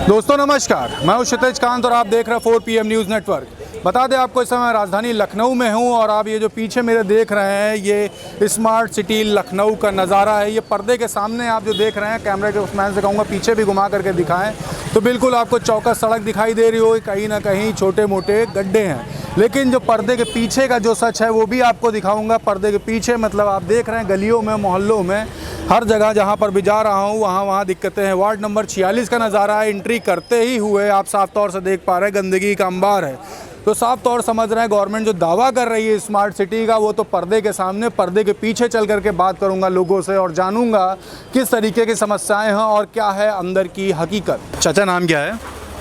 दोस्तों नमस्कार, मैं हूं क्षितिज कांत और आप देख रहे हैं 4 PM न्यूज़ नेटवर्क। बता दें आपको, इस समय राजधानी लखनऊ में हूं और आप ये जो पीछे मेरे देख रहे हैं ये स्मार्ट सिटी लखनऊ का नज़ारा है। ये पर्दे के सामने आप जो देख रहे हैं, कैमरे के उसमैन से कहूँगा पीछे भी घुमा करके दिखाएं तो बिल्कुल आपको चौकस सड़क दिखाई दे रही हो, कहीं ना कहीं छोटे मोटे गड्ढे हैं। लेकिन जो पर्दे के पीछे का जो सच है वो भी आपको दिखाऊंगा। पर्दे के पीछे मतलब आप देख रहे हैं गलियों में, मोहल्लों में, हर जगह जहां पर भी जा रहा हूं वहां दिक्कतें हैं। वार्ड नंबर 46 का नज़ारा है। एंट्री करते ही हुए आप साफ तौर से देख पा रहे हैं गंदगी का अंबार है। तो साफ तौर समझ रहे हैं गवर्नमेंट जो दावा कर रही है स्मार्ट सिटी का, वो तो पर्दे के सामने, पर्दे के पीछे चल करके बात करूंगा लोगों से और जानूंगा किस तरीके की समस्याएं हैं और क्या है अंदर की हकीकत। चाचा नाम क्या है?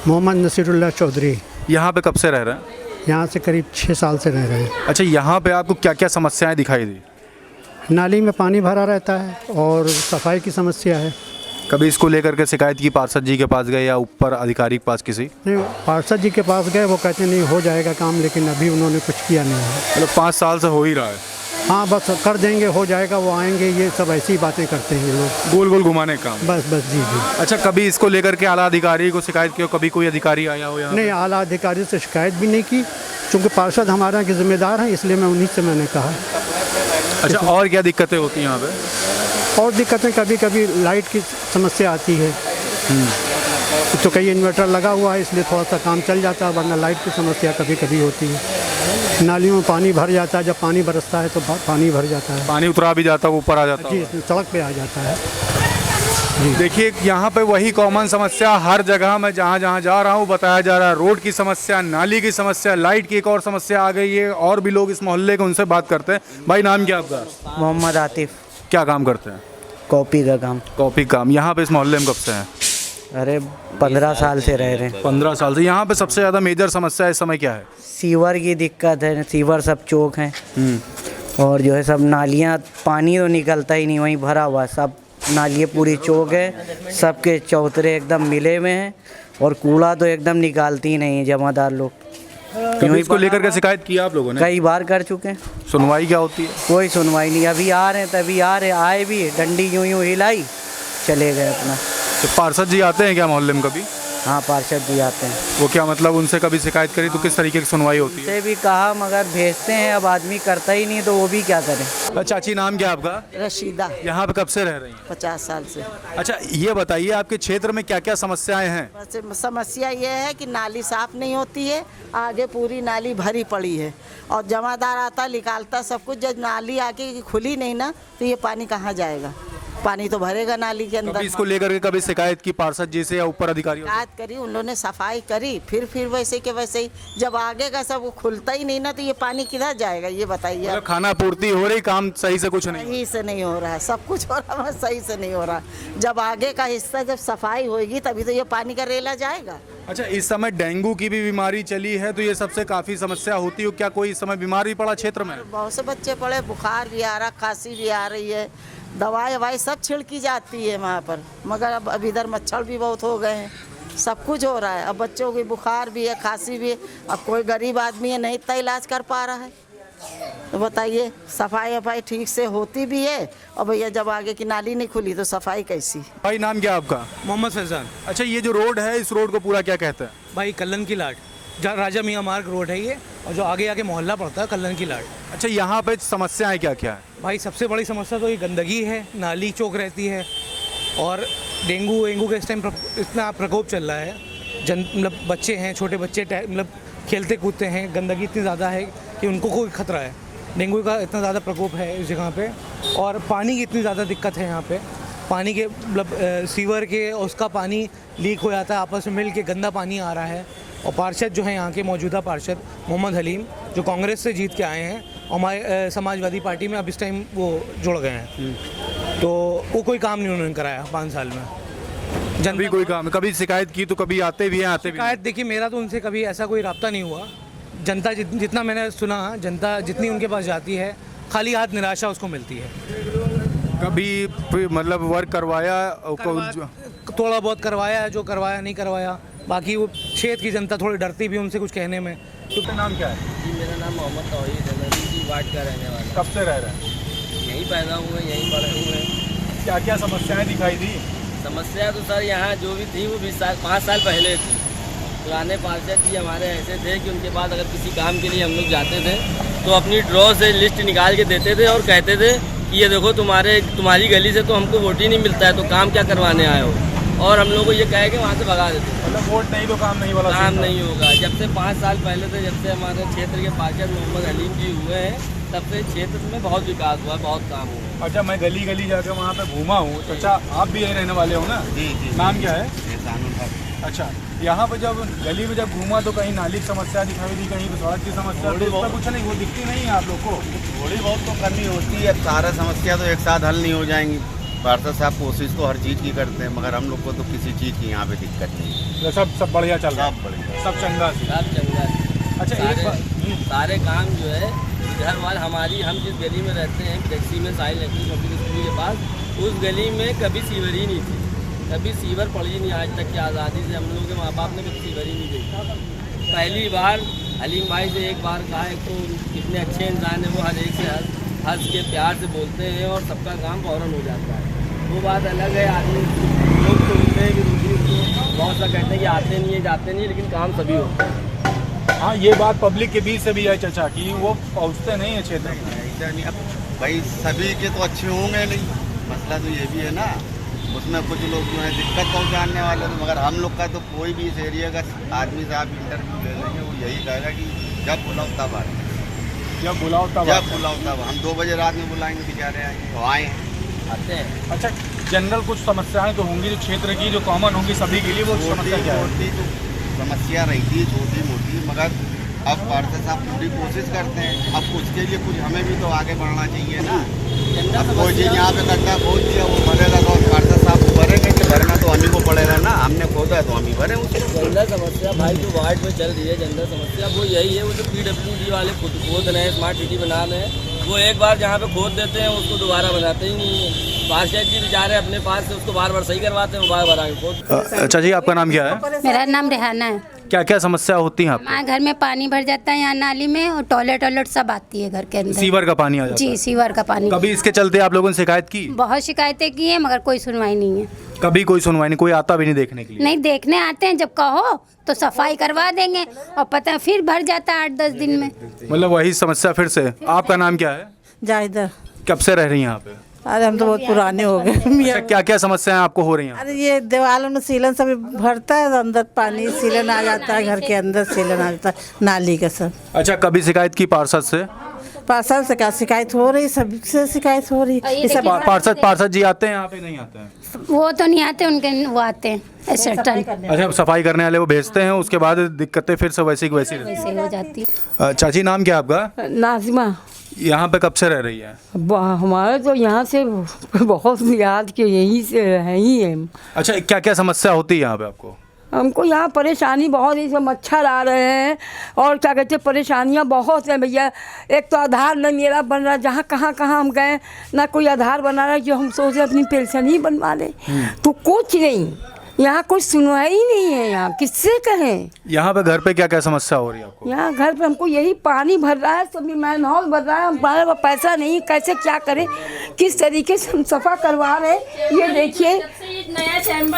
मोहम्मद नसीरुल्लाह चौधरी। यहाँ पे कब से रह रहे हैं? यहाँ से करीब 6 साल से रह रहे हैं। अच्छा, यहाँ पे आपको क्या क्या समस्याएं दिखाई दी? नाली में पानी भरा रहता है और सफाई की समस्या है। कभी इसको लेकर के शिकायत की पार्षद जी के पास गए या ऊपर अधिकारी के पास किसी? नहीं, पार्षद जी के पास गए, वो कहते नहीं हो जाएगा काम, लेकिन अभी उन्होंने कुछ किया नहीं है। मतलब 5 साल से हो ही रहा है। हाँ, बस कर देंगे, हो जाएगा, वो आएंगे, ये सब ऐसी ही बातें करते हैं ये लोग, गोल गोल घुमाने का काम। बस जी जी। अच्छा, कभी इसको लेकर के आला अधिकारी को शिकायत की हो? कभी कोई अधिकारी आया हो यहाँ? नहीं, आला अधिकारी से शिकायत भी नहीं की, क्योंकि पार्षद हमारा के जिम्मेदार हैं, इसलिए मैं उन्हीं से मैंने कहा। अच्छा, और क्या दिक्कतें होती हैं यहाँ पे? और दिक्कतें कभी कभी लाइट की समस्या आती है, तो कहीं इन्वर्टर लगा हुआ है इसलिए थोड़ा सा काम चल जाता है, वरना लाइट की समस्या कभी कभी होती है। नालियों में पानी भर जाता है, जब पानी बरसता है तो पानी भर जाता है, पानी उतरा भी जाता है, ऊपर आ जाता है जी, सड़क पे आ जाता है। देखिए यहाँ पे वही कॉमन समस्या हर जगह में जहाँ जहाँ जा रहा हूँ बताया जा रहा है। रोड की समस्या, नाली की समस्या, लाइट की एक और समस्या आ गई है। और भी लोग इस मोहल्ले के, उनसे बात करते हैं। भाई नाम क्या आपका? मोहम्मद आतिफ। क्या काम करते हैं? कॉपी का काम। कॉपी काम। यहाँ पे इस मोहल्ले में कब से हैं? अरे 15 साल से रह रहे हैं। 15 साल से। यहाँ पे सबसे ज़्यादा मेजर समस्या इस समय क्या है? सीवर की दिक्कत है, सीवर सब चौक हैं और जो है सब नालियाँ, पानी तो निकलता ही नहीं, वहीं भरा हुआ सब नालियाँ, पूरी चौक है, सबके चौतरे एकदम मिले हुए हैं और कूड़ा तो एकदम निकालती ही नहीं है जमादार लोग। कभी इसको लेकर के शिकायत की आप लोगों ने? कई बार कर चुके हैं। सुनवाई क्या होती है? कोई सुनवाई नहीं। अभी आ रहे हैं, तभी आ रहे, आए भी, डंडी यूं यूं हिलाई, चले गए अपना। तो पार्षद जी आते हैं क्या मोहल्ले में कभी? हाँ, पार्षद भी आते हैं। वो क्या मतलब उनसे कभी शिकायत करी तो किस तरीके की सुनवाई होती है? उनसे भी कहा मगर भेजते हैं, अब आदमी करता ही नहीं तो वो भी क्या करें। चाची नाम क्या आपका? रशीदा। यहाँ पे कब से रह रही हैं? 50 साल से। अच्छा, ये बताइए आपके क्षेत्र में क्या क्या समस्याएं हैं? बस समस्या ये है कि नाली साफ नहीं होती है, आगे पूरी नाली भरी पड़ी है और जमादार आता निकालता सब कुछ, जब नाली आके खुली नहीं ना तो ये पानी कहाँ जाएगा? पानी तो भरेगा नाली के अंदर। इसको लेकर के कभी शिकायत की पार्षद जी से या ऊपर अधिकारियों से? शिकायत करी, उन लोगों ने सफाई करी, फिर वैसे के वैसे ही, जब आगे का सब खुलता ही नहीं ना तो ये पानी किधर जाएगा ये बताइए। मतलब खाना पूर्ति हो रही, काम सही से कुछ नहीं? सही से नहीं हो रहा है, सब कुछ हो रहा है, सही से नहीं हो रहा। जब आगे का हिस्सा जब सफाई होगी तभी तो ये पानी का रेला जाएगा। अच्छा, इस समय डेंगू की भी बीमारी चली है तो ये सबसे काफी समस्या होती है। क्या कोई इस समय बीमार भी पड़ा क्षेत्र में? बहुत से बच्चे पड़े, बुखार भी आ रहा, खांसी भी आ रही है, दवाई ववाई सब छिड़की जाती है वहाँ पर, मगर अब इधर मच्छर भी बहुत हो गए हैं, सब कुछ हो रहा है। अब बच्चों की बुखार भी है, खांसी भी है। अब कोई गरीब आदमी है नहीं इतना इलाज कर पा रहा है, तो बताइए सफाई वफाई ठीक से होती भी है और भैया जब आगे की नाली नहीं खुली तो सफाई कैसी? भाई नाम क्या आपका? मोहम्मद फैजान। अच्छा, ये जो रोड है इस रोड को पूरा क्या कहते हैं? भाई कल्लन की लाट, जहाँ राजा मियाँ मार्ग रोड है ये, और जो आगे आगे मोहल्ला पड़ता है कल्लन की लाट। अच्छा, यहाँ पे समस्याएं क्या क्या है? भाई सबसे बड़ी समस्या तो ये गंदगी है, नाली चौक रहती है और डेंगू के इस टाइम इतना प्रकोप चल रहा है। मतलब बच्चे हैं, छोटे बच्चे मतलब खेलते कूदते हैं, गंदगी इतनी ज़्यादा है कि उनको कोई खतरा है। डेंगू का इतना ज़्यादा प्रकोप है इस जगह पे और पानी की इतनी ज़्यादा दिक्कत है यहाँ पे। पानी के मतलब सीवर के उसका पानी लीक हो जाता है, आपस में मिल के गंदा पानी आ रहा है। और पार्षद जो है यहाँ के मौजूदा पार्षद मोहम्मद हलीम, जो कांग्रेस से जीत के आए हैं, हमारे समाजवादी पार्टी में अब इस टाइम वो जुड़ गए हैं, तो वो कोई काम नहीं उन्होंने कराया 5 साल में। जनता कोई काम, कभी शिकायत की तो कभी आते भी हैं, आते भी? शिकायत देखिए, मेरा तो उनसे कभी ऐसा कोई रब्ता नहीं हुआ। जनता जितना मैंने सुना, जनता जितनी उनके पास जाती है, खाली हाथ निराशा उसको मिलती है। कभी मतलब वर्क करवाया? थोड़ा बहुत करवाया है, जो करवाया नहीं करवाया, बाकी वो क्षेत्र की जनता थोड़ी डरती भी उनसे कुछ कहने में। तो नाम क्या है? जी मेरा नाम मोहम्मद तौहीद है, मैं इसी वार्ड का रहने वाला। कब से रह रहे हैं? यहीं पैदा हुए, यहीं बड़े हुए। क्या क्या समस्याएं दिखाई दी? समस्या तो सर यहाँ जो भी थी वो 5 साल पहले थी। पुराने पार्षद जी हमारे ऐसे थे कि उनके पास अगर किसी काम के लिए हम लोग जाते थे तो अपनी ड्रॉ से लिस्ट निकाल के देते थे और कहते थे कि ये देखो तुम्हारी गली से तो हमको वोट ही नहीं मिलता है, तो काम क्या करवाने आए हो। और हम लोग को ये कहे कि वहाँ से भगा देते थे। मतलब वोट नहीं तो काम नहीं वाला काम नहीं होगा। जब से 5 साल पहले से जब से हमारे क्षेत्र के पार्षद मोहम्मद हलीम जी हुए हैं तब से क्षेत्र में बहुत विकास हुआ, बहुत काम हुआ। अच्छा, मैं गली गली जाकर वहाँ पे घूमा हूँ। चाचा आप भी यहीं रहने वाले हो ना? जी जी। नाम क्या है? एहसानुल। अच्छा, यहाँ पे जब गली में जब घूमा तो कहीं नाली की समस्या दिखाई दी, कहीं सड़क की समस्या, तो उसका कुछ नहीं, वो दिखती नहीं है आप लोग को? थोड़ी बहुत तो करनी होती है, सारा समस्या तो एक साथ हल नहीं हो जाएंगी। पार्षद साहब कोशिश तो हर चीज़ की करते हैं, मगर हम लोग को तो किसी चीज़ की यहाँ पे दिक्कत नहीं है। सब बढ़िया चल रहा है? सब बढ़िया, सब चंगा से? सब चंगा। अच्छा, सारे काम जो है इधर वाल हमारी, हम जिस गली में रहते हैं टैक्सी में साहिल इलेक्ट्रिक पब्लिक स्कूल के पास, उस गली में कभी सीवर ही नहीं थी, कभी सीवर पड़ी नहीं। आज तक की आज़ादी से हम लोगों के माँ बाप ने कभी सीवर ही नहीं देखा। पहली बार हलीम भाई से एक बार कहा, एक तो कितने अच्छे इंसान हैं वो, हर एक से हंस के प्यार से बोलते हैं और सबका काम फ़ौरन हो जाता है। वो बात अलग है, आदमी लोग सुनते हैं कि दूसरी बहुत सा कहते हैं कि आते नहीं है जाते नहीं है, लेकिन काम सभी होता है। हाँ, ये बात पब्लिक के बीच से भी है चाचा कि वो पहुँचते नहीं है क्षेत्र में। ऐसा नहीं, अब भाई सभी के तो अच्छे होंगे नहीं, मसला तो ये भी है ना। उसमें कुछ लोग जो है दिक्कत पहुँचाने वाले, तो मगर हम लोग का तो कोई भी इस एरिया का आदमी से आप इंटरव्यू ले लेंगे, वो यही कहेगा कि जब बुलाओ तब आए, जब बुलाओ तब जब बुलाओ तब। हम 2 बजे रात में बुलाएंगे, बेचारे आएंगे तो आए आते हैं। अच्छा, जनरल कुछ समस्याएं तो होंगी जो क्षेत्र की जो कॉमन होंगी सभी के लिए, वो समस्या क्या है? छोटी तो समस्या रहती है, छोटी मोटी, मगर अब पार्षद साहब पूरी कोशिश करते हैं। अब उसके लिए कुछ हमें भी तो आगे बढ़ना चाहिए ना। अब कोई चीज़ यहाँ पे करता है, खोद दिया, वो भरेगा तो पार्षद साहब को भरेंगे कि भरना तो हम ही को पड़ेगा ना। हमने खोदा है तो हम ही भरें उसको। जनरल समस्या भाई जो वार्ड में चल रही है, जनरल समस्या वो यही है। वो जो PWD वाले खुद खोद रहे हैं, स्मार्ट सिटी बना रहे हैं, वो एक बार जहाँ पे खोद देते हैं उसको दोबारा बनाते ही नहीं है। पार्षद जी बेचारे अपने पास से उसको बार बार सही करवाते हैं, बार बार आगे खोद। अच्छा जी, आपका नाम क्या है? मेरा नाम रेहाना है। क्या क्या समस्या होती है आपको? हमारे घर में पानी भर जाता है यहाँ नाली में, और टॉयलेट सब आती है घर के अंदर। सीवर का पानी आ जाता जी, है? सीवर का पानी। कभी इसके चलते आप लोगों ने शिकायत की? बहुत शिकायतें की है, मगर कोई सुनवाई नहीं है। कभी कोई सुनवाई नहीं, कोई आता भी नहीं देखने के लिए? नहीं, देखने आते हैं, जब कहो तो सफाई करवा देंगे, और पता है फिर भर जाता है 8-10 दिन में। मतलब वही समस्या फिर से। आपका नाम क्या है? जायदा। कब से रह रही हैं यहाँ पे? अरे हम तो बहुत पुराने हो गए। अच्छा, क्या क्या समस्याएं आपको हो रही हैं? अरे ये दीवारों में सीलन सब भरता है, तो अंदर पानी सीलन आ जाता है, घर के अंदर सीलन आ जाता है, नाली का सब। अच्छा, कभी शिकायत की पार्षद से? पार्षद से क्या शिकायत हो रही, सबसे शिकायत हो रही है। सब पार्षद जी आते हैं यहाँ पे? नहीं आते हैं? वो तो नहीं आते, उनके वो आते हैं असिस्टेंट। अच्छा, सफाई करने वाले वो भेजते हैं, उसके बाद दिक्कतें फिर से वैसी की वैसी रहती वैसे हो जाती है। हैं। चाची, नाम क्या है आपका? नाज़िमा। यहाँ पे कब से रह रही है? हमारे तो यहाँ से बहुत याद के यहीं से है ही है। अच्छा, क्या क्या समस्या होती है यहाँ पे आपको? हमको यहाँ परेशानी बहुत, इसमें मच्छर आ रहे हैं और क्या कहते हैं, परेशानियाँ बहुत हैं भैया। एक तो आधार न मेरा बन रहा, जहाँ कहाँ हम गए ना कोई आधार बना रहा है, जो हम सोचे अपनी पेंशन ही बनवा लें, तो कुछ नहीं, यहाँ कोई सुनवाई ही नहीं है। यहाँ किससे कहें? यहाँ पे घर पे क्या क्या समस्या हो रही है आपको? यहाँ घर पे हमको यही पानी भर रहा है, सभी मैनहोल भर रहा है, हमारे पास पैसा नहीं, कैसे क्या करें, किस तरीके से हम सफा करवा रहे हैं। ये देखिए,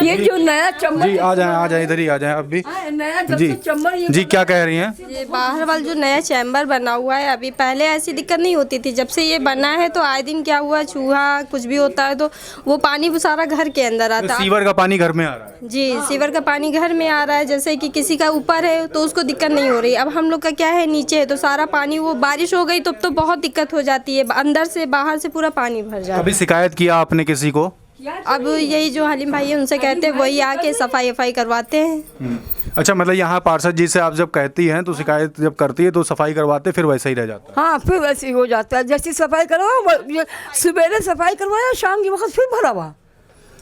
ये जो नया चम्मच। जी, आ जाए इधर ही आ जाए। अब भी नया जी चम्मच। जी, क्या कह रही हैं? ये बाहर वाला जो नया चैम्बर बना हुआ है, अभी पहले ऐसी दिक्कत नहीं होती थी। जब से ये बना है तो आए दिन क्या हुआ, चूहा कुछ भी होता है तो वो पानी सारा घर के अंदर आता है। सीवर का पानी घर में आ रहा है? जी, सीवर का पानी घर में आ रहा है। जैसे कि किसी का ऊपर है तो उसको दिक्कत नहीं हो रही। अब हम लोग का क्या है, नीचे है, तो सारा पानी, वो बारिश हो गई तो बहुत दिक्कत हो जाती है, अंदर से बाहर से पूरा पानी भर जाता है। कभी शिकायत किया आपने किसी को? अब यही जो हलीम भाई है उनसे कहते हैं, वही आके सफाई करवाते हैं। अच्छा, मतलब यहाँ पार्षद जी से आप जब कहती हैं तो शिकायत जब करती है तो सफाई करवाते, फिर वैसा ही रह जाता है? हाँ, फिर वैसे ही हो जाता है। जैसी सफाई करवाओ, सवेरे सफाई करवाया, शाम के वक्त फिर भरा हुआ।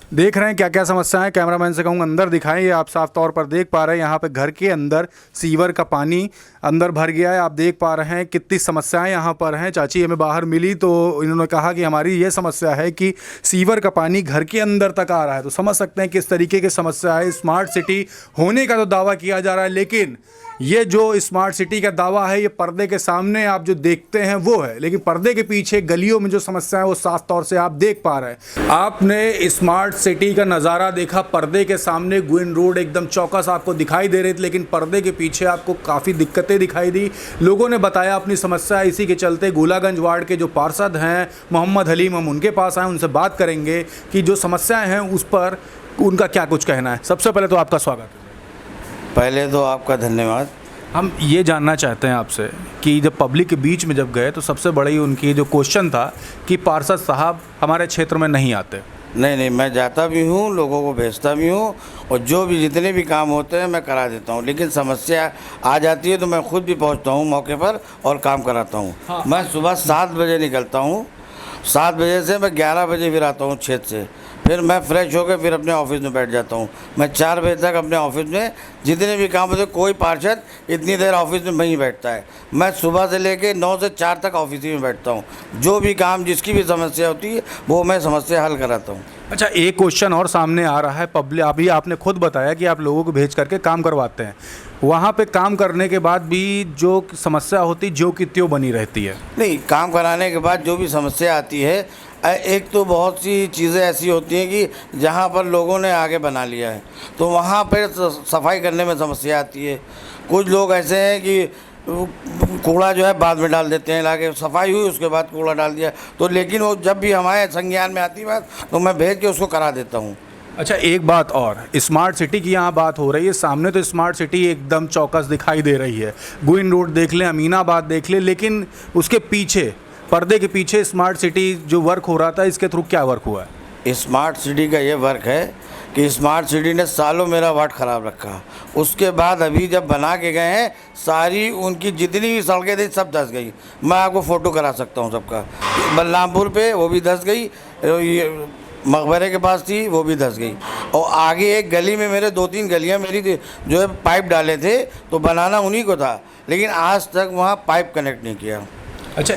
देख रहे हैं क्या क्या समस्याएं। कैमरामैन से कहूँगा अंदर दिखाएं। ये आप साफ तौर पर देख पा रहे हैं, यहाँ पे घर के अंदर सीवर का पानी अंदर भर गया है। आप देख पा रहे हैं कितनी समस्याएं यहाँ पर हैं। चाची हमें बाहर मिली तो इन्होंने कहा कि हमारी ये समस्या है कि सीवर का पानी घर के अंदर तक आ रहा है। तो समझ सकते हैं किस तरीके की समस्या है। स्मार्ट सिटी होने का तो दावा किया जा रहा है, लेकिन ये जो स्मार्ट सिटी का दावा है ये पर्दे के सामने आप जो देखते हैं वो है, लेकिन पर्दे के पीछे गलियों में जो समस्या है वो साफ तौर से आप देख पा रहे हैं। आपने स्मार्ट सिटी का नज़ारा देखा, पर्दे के सामने ग्विन रोड एकदम चौकस आपको दिखाई दे रही थी, लेकिन पर्दे के पीछे आपको काफ़ी दिक्कतें दिखाई दी। लोगों ने बताया अपनी समस्या, इसी के चलते गोलागंज वार्ड के जो पार्षद हैं मोहम्मद हलीम, हम उनके पास आए, उनसे बात करेंगे कि जो समस्याएँ हैं उस पर उनका क्या कुछ कहना है। सबसे पहले तो आपका स्वागत। पहले तो आपका धन्यवाद। हम ये जानना चाहते हैं आपसे कि जब पब्लिक के बीच में जब गए तो सबसे बड़ी उनकी जो क्वेश्चन था कि पार्षद साहब हमारे क्षेत्र में नहीं आते। नहीं, मैं जाता भी हूँ, लोगों को भेजता भी हूँ और जो भी जितने भी काम होते हैं मैं करा देता हूँ, लेकिन समस्या आ जाती है तो मैं खुद भी पहुँचता हूँ मौके पर और काम कराता हूँ। हाँ। मैं सुबह 7 बजे निकलता हूँ, 7 बजे से मैं 11 बजे फिर आता हूँ क्षेत्र से, फिर मैं फ्रेश होकर फिर अपने ऑफिस में बैठ जाता हूँ। मैं 4 बजे तक अपने ऑफिस में जितने भी काम होते, कोई पार्षद इतनी देर ऑफिस में नहीं बैठता है। मैं सुबह से लेकर 9 से 4 तक ऑफिस ही में बैठता हूँ। जो भी काम जिसकी भी समस्या होती है वो मैं समस्या हल कराता हूँ। अच्छा, एक क्वेश्चन और सामने आ रहा है पब्लिक, अभी आपने खुद बताया कि आप लोगों को भेज करके काम करवाते हैं, वहाँ पे काम करने के बाद भी जो समस्या होती जो की त्यों बनी रहती है? नहीं, काम कराने के बाद जो भी समस्या आती है, एक तो बहुत सी चीज़ें ऐसी होती हैं कि जहाँ पर लोगों ने आगे बना लिया है तो वहाँ पर सफाई करने में समस्या आती है। कुछ लोग ऐसे हैं कि कूड़ा जो है बाद में डाल देते हैं, लाके सफाई हुई उसके बाद कूड़ा डाल दिया, तो लेकिन वो जब भी हमारे संज्ञान में आती बात तो मैं भेज के उसको करा देता हूँ। अच्छा, एक बात और, स्मार्ट सिटी की यहाँ बात हो रही है, सामने तो स्मार्ट सिटी एकदम चौकस दिखाई दे रही है, ग्विन रोड देख लें, अमीनाबाद देख लें, लेकिन उसके पीछे पर्दे के पीछे स्मार्ट सिटी जो वर्क हो रहा था, इसके थ्रू क्या वर्क हुआ है? स्मार्ट सिटी का ये वर्क है कि स्मार्ट सिटी ने सालों मेरा वार्ड ख़राब रखा, उसके बाद अभी जब बना के गए हैं सारी उनकी जितनी भी सड़कें थी सब धंस गई। मैं आपको फ़ोटो करा सकता हूँ सबका। बलरामपुर पे वो भी धंस गई, ये मकबरे के पास थी वो भी धंस गई, और आगे एक गली में मेरे 2-3 गलियाँ मेरी जो है पाइप डाले थे तो बनाना उन्हीं को था, लेकिन आज तक वहाँ पाइप कनेक्ट नहीं किया। अच्छा,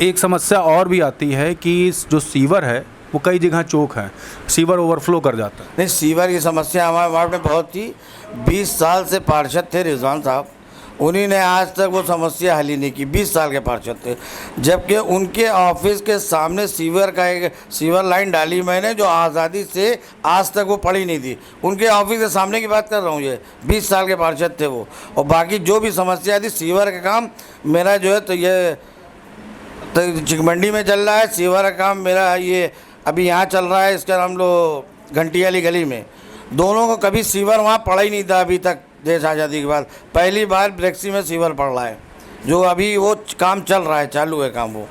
एक समस्या और भी आती है कि जो सीवर है वो कई जगह चौक है, सीवर ओवरफ्लो कर जाता है। नहीं, सीवर की समस्या हमारे वार्ड में बहुत थी। 20 साल से पार्षद थे रिजवान साहब, उन्हीं ने आज तक वो समस्या हल ही नहीं की। 20 साल के पार्षद थे, जबकि उनके ऑफिस के सामने सीवर का एक सीवर लाइन डाली मैंने जो आज़ादी से आज तक वो पड़ी नहीं थी। उनके ऑफिस के सामने की बात कर रहा हूँ, ये 20 साल के पार्षद थे वो। और बाकी जो भी समस्या थी सीवर का काम मेरा जो है तो ये तो चिकमंडी में चल रहा है, सीवर का काम मेरा ये अभी यहाँ चल रहा है, इसका नाम लो घंटी वाली गली में। दोनों को कभी सीवर वहाँ पड़ा ही नहीं था अभी तक, देश आज़ादी के बाद पहली बार ब्रेक्सी में सीवर पड़ रहा है, जो अभी वो काम चल रहा है, चालू है काम वो।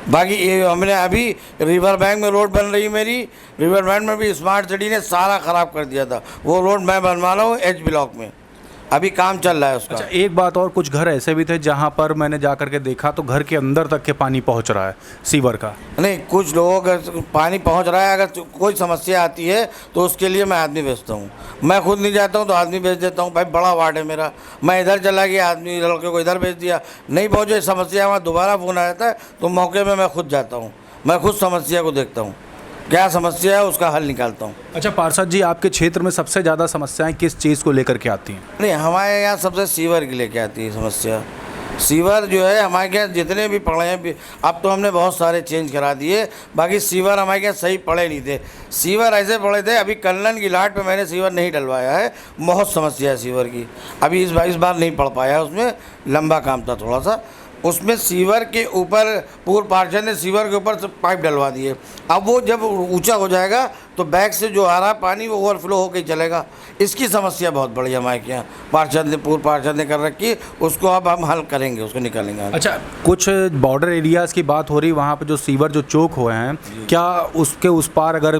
बाकी ये हमने अभी रिवर बैंक में रोड बन रही मेरी, रिवर बैंक में भी स्मार्ट सिटी ने सारा ख़राब कर दिया था, वो रोड मैं बनवा रहा हूँ H ब्लॉक में, अभी काम चल रहा है उसका। अच्छा, एक बात और, कुछ घर ऐसे भी थे जहाँ पर मैंने जा करके देखा तो घर के अंदर तक के पानी पहुँच रहा है सीवर का। नहीं, कुछ लोगों का पानी पहुँच रहा है, अगर कोई समस्या आती है तो उसके लिए मैं आदमी भेजता हूँ। मैं खुद नहीं जाता हूँ तो आदमी भेज देता हूँ। भाई बड़ा वार्ड है मेरा, मैं इधर चला गया, आदमी लड़के को इधर भेज दिया, नहीं पहुँचे समस्या, वहाँ दोबारा फ़ोन आ जाता है तो मौके में मैं खुद जाता हूँ, मैं खुद समस्या को देखता हूँ, क्या समस्या है उसका हल निकालता हूँ। अच्छा पार्षद जी, आपके क्षेत्र में सबसे ज़्यादा समस्याएं किस चीज़ को लेकर के आती हैं? नहीं, हमारे यहाँ सबसे सीवर की लेके आती है समस्या। सीवर जो है हमारे यहाँ जितने भी पड़े हैं, अब तो हमने बहुत सारे चेंज करा दिए, बाकी सीवर हमारे यहाँ सही पड़े नहीं थे। सीवर ऐसे पड़े थे, अभी कल्लन की लाट पे मैंने सीवर नहीं डलवाया है, बहुत समस्या है सीवर की। अभी इस बार नहीं पड़ पाया, उसमें लंबा काम था थोड़ा सा। उसमें सीवर के ऊपर पूर्व पार्षद ने सीवर के ऊपर पाइप डलवा दिए, अब वो जब ऊंचा हो जाएगा तो बैक से जो आ रहा पानी वो ओवरफ्लो होकर ही चलेगा। इसकी समस्या बहुत बड़ी हमारे यहाँ पूर्व पार्षद ने कर रखी, उसको अब हम हल करेंगे, उसको निकालेंगे। अच्छा, कुछ बॉर्डर एरियाज़ की बात हो रही, वहाँ पे जो सीवर जो चौक हुए हैं, क्या उसके उस पार अगर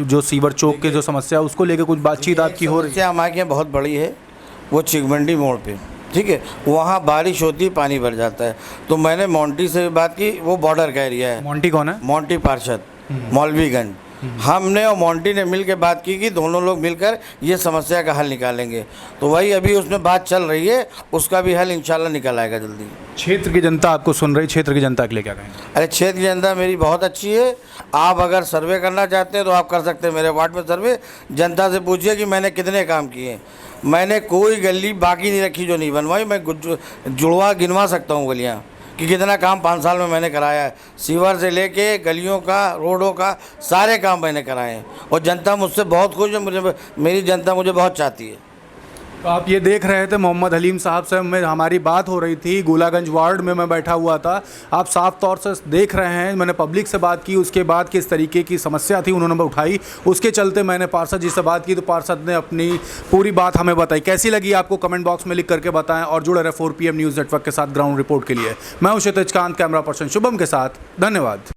जो सीवर चौक के जो समस्या है उसको लेकर कुछ बातचीत आपकी हो रही है? हमारे यहाँ बहुत बड़ी है, वो चिकमंडी मोड़ पर, ठीक है, वहाँ बारिश होती है पानी भर जाता है, तो मैंने मोंटी से बात की, वो बॉर्डर का एरिया है। मोंटी कौन है? मोंटी पार्षद, मौलवीगंज। हमने और मोंटी ने मिल के बात की कि दोनों लोग मिलकर ये समस्या का हल निकालेंगे। तो वही अभी उसमें बात चल रही है, उसका भी हल इंशाल्लाह निकल आएगा जल्दी। क्षेत्र की जनता आपको सुन रही, क्षेत्र की जनता के लिए क्या कहेंगे? अरे क्षेत्र की जनता मेरी बहुत अच्छी है। आप अगर सर्वे करना चाहते हैं तो आप कर सकते हैं मेरे वार्ड में सर्वे। जनता से पूछिए कि मैंने कितने काम किए। मैंने कोई गली बाकी नहीं रखी जो नहीं बनवाई। मैं जुड़वा गिनवा सकता हूँ गलियाँ कि कितना काम 5 साल में मैंने कराया है। सीवर से लेके गलियों का, रोडों का, सारे काम मैंने कराए हैं और जनता मुझसे बहुत खुश है। मेरी जनता मुझे बहुत चाहती है। तो आप ये देख रहे थे मोहम्मद हलीम साहब से हमारी बात हो रही थी। गोलागंज वार्ड में मैं बैठा हुआ था। आप साफ तौर से देख रहे हैं, मैंने पब्लिक से बात की, उसके बाद किस तरीके की समस्या थी उन्होंने उठाई, उसके चलते मैंने पार्षद जी से बात की तो पार्षद ने अपनी पूरी बात हमें बताई। कैसी लगी आपको कमेंट बॉक्स में लिख करके बताएं और जुड़े रहे 4 PM न्यूज़ नेटवर्क के साथ ग्राउंड रिपोर्ट के लिए। मैं हूं क्षितिज कांत, कैमरा पर्सन शुभम के साथ। धन्यवाद।